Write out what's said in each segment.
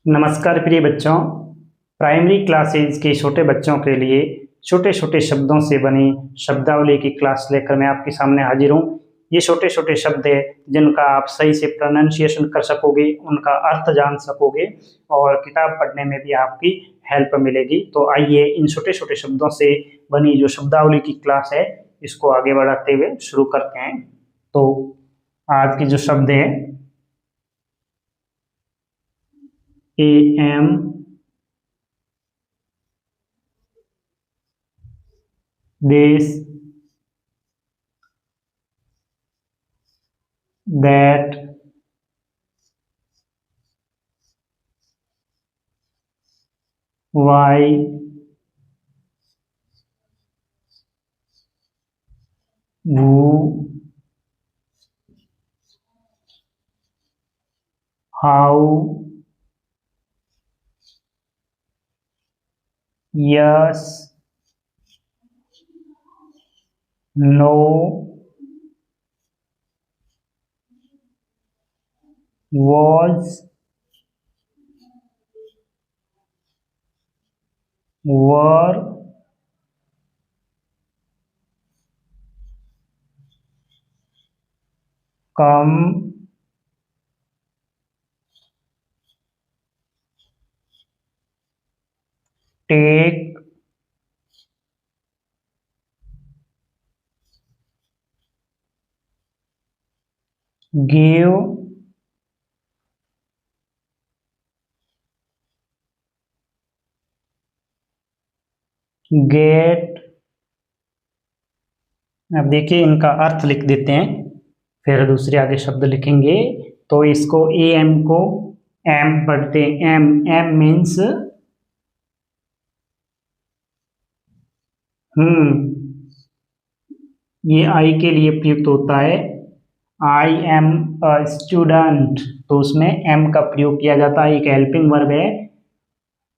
नमस्कार प्रिय बच्चों। प्राइमरी क्लासेज के छोटे बच्चों के लिए छोटे छोटे शब्दों से बनी शब्दावली की क्लास लेकर मैं आपके सामने हाजिर हूँ। ये छोटे छोटे शब्द हैं जिनका आप सही से प्रोनाउंसिएशन कर सकोगे, उनका अर्थ जान सकोगे और किताब पढ़ने में भी आपकी हेल्प मिलेगी। तो आइए इन छोटे छोटे शब्दों से बनी जो शब्दावली की क्लास है इसको आगे बढ़ाते हुए शुरू करते हैं। तो आज की जो शब्द है AM, this, that, why, who, how, yes, no, was, were, come, take, give, get। अब देखिए इनका अर्थ लिख देते हैं, फिर दूसरे आगे शब्द लिखेंगे। तो इसको AM को एम पढ़ते हैं। एम एम मीन्स ये आई के लिए प्रयुक्त होता है। आई एम अ स्टूडेंट, तो उसमें एम का प्रयोग किया जाता है। एक हेल्पिंग वर्ब है।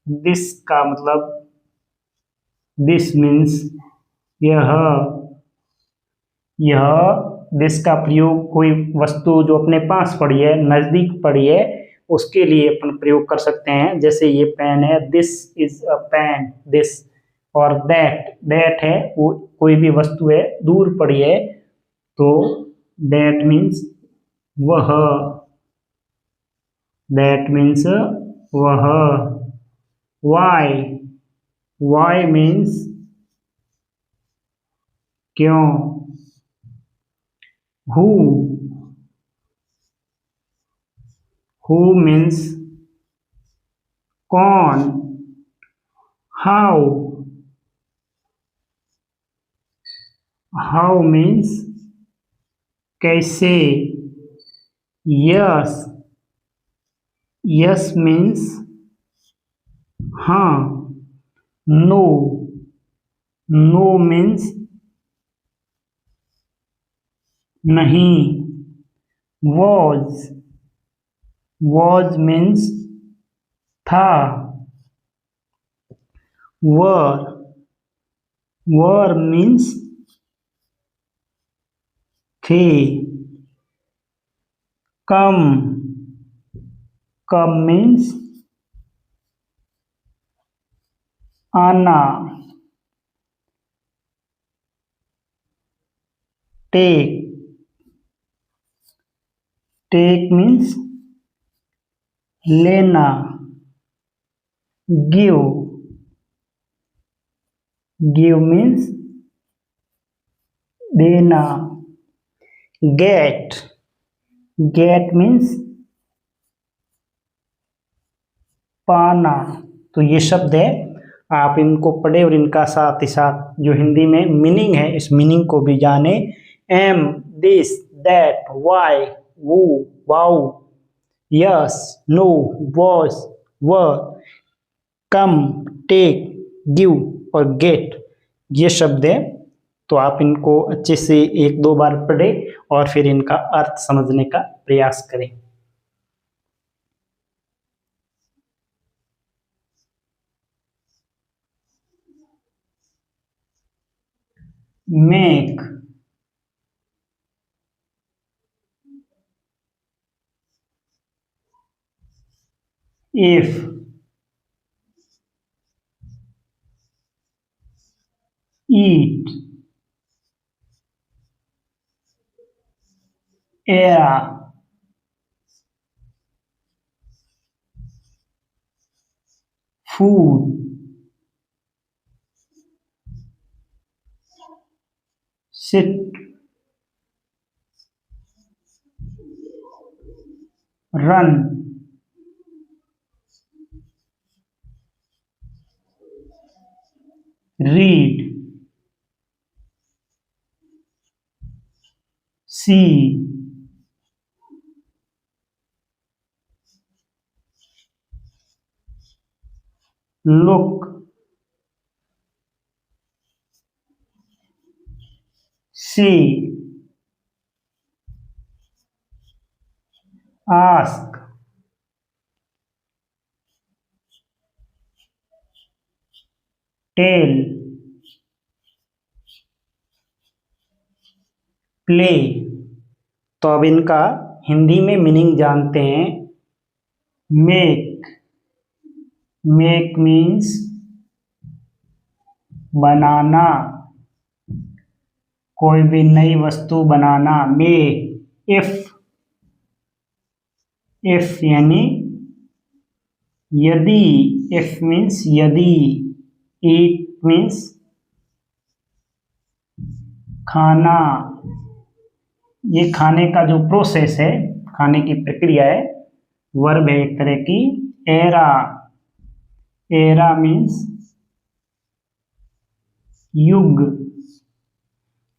दिस का मतलब दिस मीन्स यह यह दिस का प्रयोग कोई वस्तु जो अपने पास पड़ी है, नजदीक पड़ी है, उसके लिए अपन प्रयोग कर सकते हैं। जैसे ये पेन है, this is a pen, this. और दैट दैट है वो कोई भी वस्तु है, दूर पड़ी है, तो दैट मीन्स वह, दैट मीन्स वह। वाई वाई मीन्स क्यों। हु हु मीन्स कौन। हाउ हाउ मीन्स कैसे। यस यस मीन्स हाँ। नो नो मीन्स नहीं। वॉज वॉज मीन्स था। वर वर मीन्स थे। कम कम मीन्स आना। टेक टेक मीन्स लेना। गिव गिव मीन्स देना। गेट गेट मीन्स पाना। तो ये शब्द है, आप इनको पढ़े और इनका साथ ही साथ जो हिंदी में मीनिंग है इस मीनिंग को भी जाने। एम, दिस, दैट, वाई, वो, wow, yes, no, was, were, come, take, give और गेट, ये शब्द है। तो आप इनको अच्छे से एक दो बार पढ़े और फिर इनका अर्थ समझने का प्रयास करें। Make if, eat, era, food, sit, run, read, see, look, say, ask, tell, play. तो अब इनका हिंदी में मीनिंग जानते हैं। मेक, मेक मीन्स बनाना, कोई भी नई वस्तु बनाना। मेक, इफ यानी यदि, इफ मीन्स यदि। ईट मीन्स खाना, ये खाने का जो प्रोसेस है, खाने की प्रक्रिया है। वर्ब है एक तरह की। एरा, एरा मीन्स युग।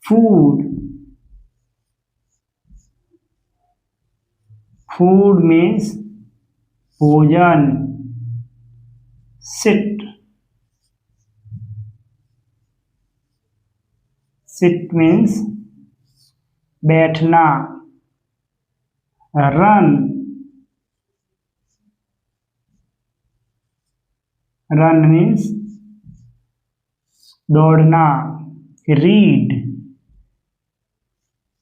फूड, फूड मीन्स भोजन। सिट, सिट मीन्स बैठना। रन, रन मीन्स दौड़ना। रीड,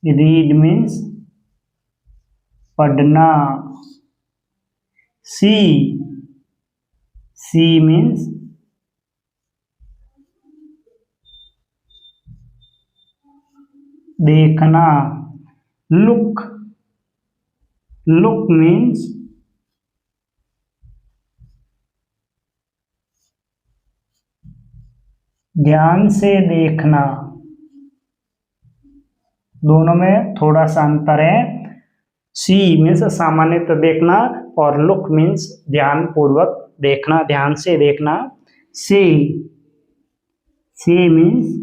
रीड मीन्स पढ़ना। सी, सी मीन्स देखना। लुक, लुक मीन्स ध्यान से देखना। दोनों में थोड़ा सा अंतर है। सी मीन्स सामान्यतः देखना और लुक मीन्स ध्यान पूर्वक देखना, ध्यान से देखना। से, से मीन्स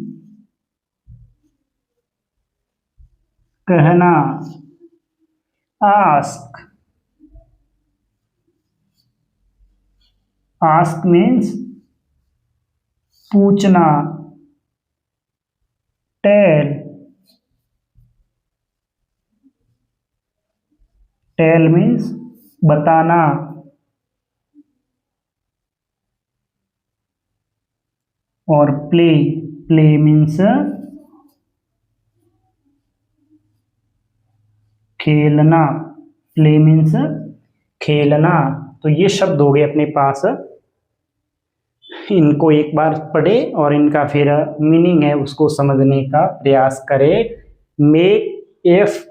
कहना। आस्क, आस्क मीन्स पूछना। टेल, टेल मीन्स बताना। और प्ले, प्ले मीन्स खेलना। प्ले मीन्स खेलना। तो ये शब्द हो गए अपने पास। इनको एक बार पढ़े और इनका फिर मीनिंग है उसको समझने का प्रयास करें। Make, if,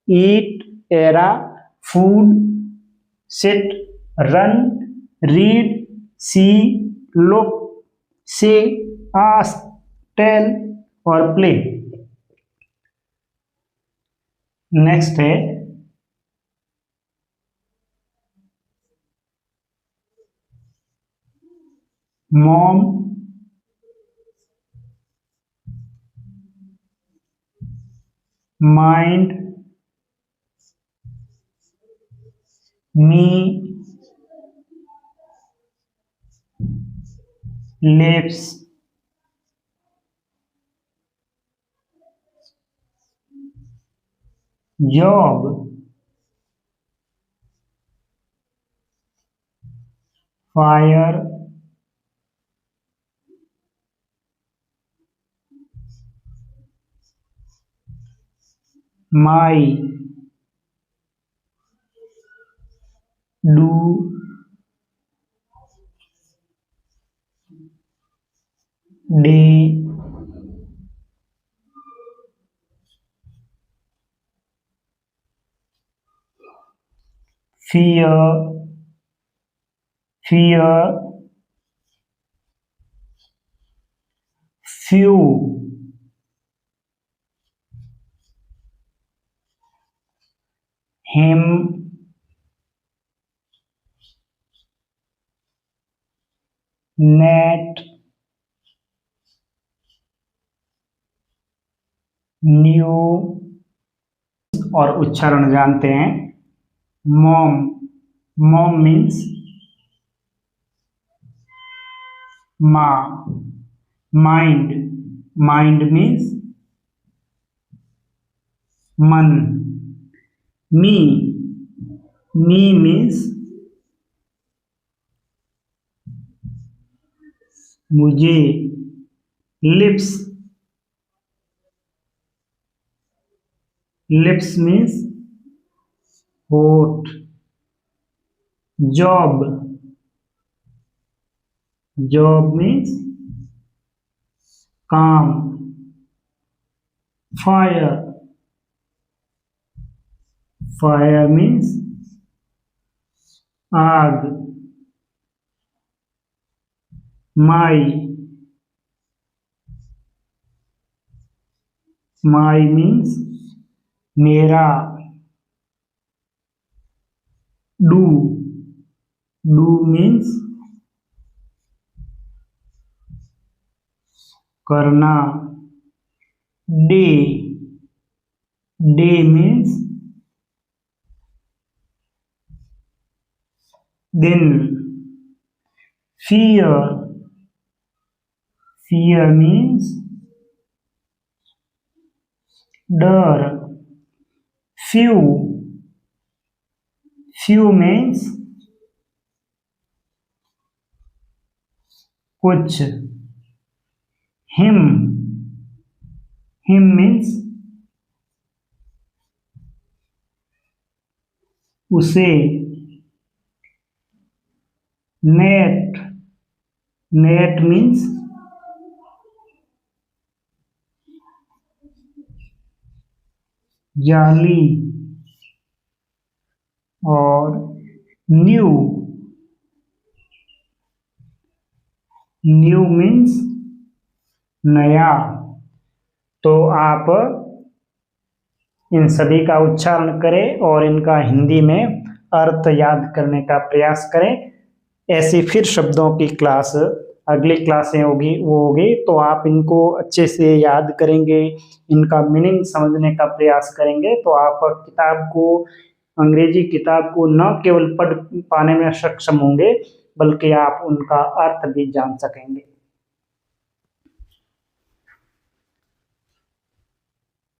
eat, era, food, sit, run, read, see, look, say, ask, tell और प्ले। नेक्स्ट है mom, mind, me, lips, job, fire, my, do, day, fear, few, him, net, new, और उच्चारण जानते हैं। मॉम, मॉम मीन्स माँ। Mind, mind means मन। Me, me means मुझे। Lips, lips means होठ। जॉब, जॉब मीन्स काम। फायर, फायर मीन्स आग। माई, माई मीन्स मेरा। डू, डू मीन्स करना। डे, डे मीन्स दिन। फियर, फियर मीन्स डर। फ्यू, फ्यू मीन्स कुछ। हिम, हिम मीन्स उसे। नेट, नेट मीन्स जाली। और न्यू, न्यू मीन्स नया। तो आप इन सभी का उच्चारण करें और इनका हिंदी में अर्थ याद करने का प्रयास करें। ऐसी फिर शब्दों की क्लास अगली क्लासें होगी वो होगी, तो आप इनको अच्छे से याद करेंगे, इनका मीनिंग समझने का प्रयास करेंगे, तो आप किताब को, अंग्रेजी किताब को न केवल पढ़ पाने में सक्षम होंगे, बल्कि आप उनका अर्थ भी जान सकेंगे।